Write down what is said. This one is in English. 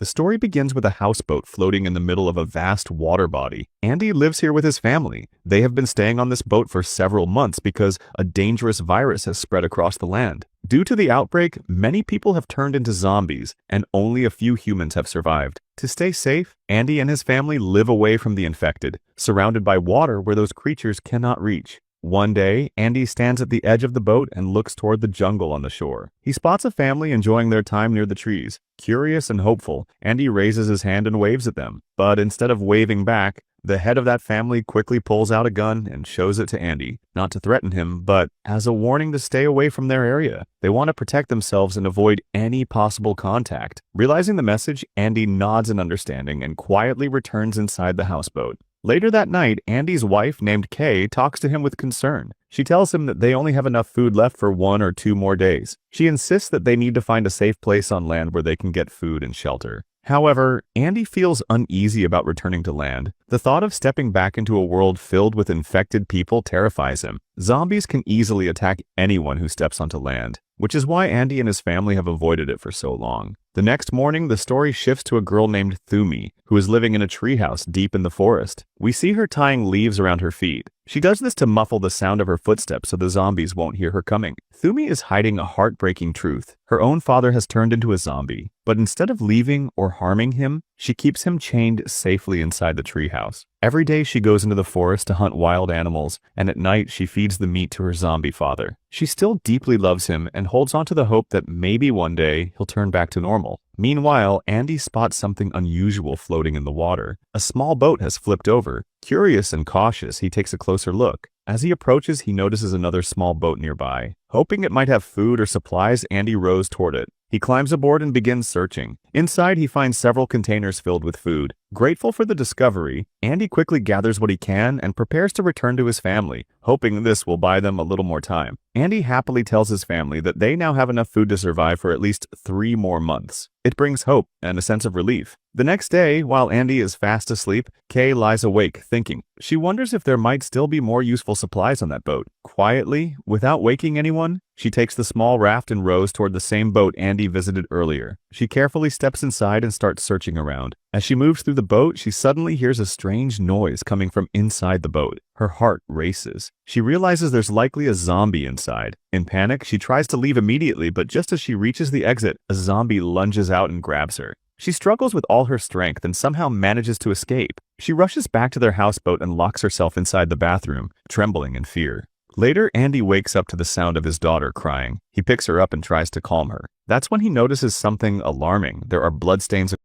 The story begins with a houseboat floating in the middle of a vast water body. Andy lives here with his family. They have been staying on this boat for several months because a dangerous virus has spread across the land. Due to the outbreak, many people have turned into zombies, and only a few humans have survived. To stay safe, Andy and his family live away from the infected, surrounded by water where those creatures cannot reach. One day, Andy stands at the edge of the boat and looks toward the jungle on the shore. He spots a family enjoying their time near the trees. Curious and hopeful, Andy raises his hand and waves at them. But instead of waving back, the head of that family quickly pulls out a gun and shows it to Andy, not to threaten him, but as a warning to stay away from their area. They want to protect themselves and avoid any possible contact. Realizing the message, Andy nods in understanding and quietly returns inside the houseboat. Later that night, Andy's wife, named Kay, talks to him with concern. She tells him that they only have enough food left for 1 or 2 more days. She insists that they need to find a safe place on land where they can get food and shelter. However, Andy feels uneasy about returning to land. The thought of stepping back into a world filled with infected people terrifies him. Zombies can easily attack anyone who steps onto land, which is why Andy and his family have avoided it for so long. The next morning, the story shifts to a girl named Thumi, who is living in a treehouse deep in the forest. We see her tying leaves around her feet. She does this to muffle the sound of her footsteps so the zombies won't hear her coming. Thumi is hiding a heartbreaking truth. Her own father has turned into a zombie, but instead of leaving or harming him, she keeps him chained safely inside the treehouse. Every day she goes into the forest to hunt wild animals, and at night she feeds the meat to her zombie father. She still deeply loves him and holds on to the hope that maybe one day he'll turn back to normal. Meanwhile, Andy spots something unusual floating in the water. A small boat has flipped over. Curious and cautious, he takes a closer look. As he approaches, he notices another small boat nearby. Hoping it might have food or supplies, Andy rows toward it. He climbs aboard and begins searching. Inside, he finds several containers filled with food. Grateful for the discovery, Andy quickly gathers what he can and prepares to return to his family, hoping this will buy them a little more time. Andy happily tells his family that they now have enough food to survive for at least 3 more months. It brings hope and a sense of relief. The next day, while Andy is fast asleep, Kay lies awake, thinking. She wonders if there might still be more useful supplies on that boat. Quietly, without waking anyone, she takes the small raft and rows toward the same boat Andy visited earlier. She carefully steps inside and starts searching around. As she moves through the boat, she suddenly hears a strange noise coming from inside the boat. Her heart races. She realizes there's likely a zombie inside. In panic, she tries to leave immediately, but just as she reaches the exit, a zombie lunges out and grabs her. She struggles with all her strength and somehow manages to escape. She rushes back to their houseboat and locks herself inside the bathroom, trembling in fear. Later, Andy wakes up to the sound of his daughter crying. He picks her up and tries to calm her. That's when he notices something alarming. There are bloodstains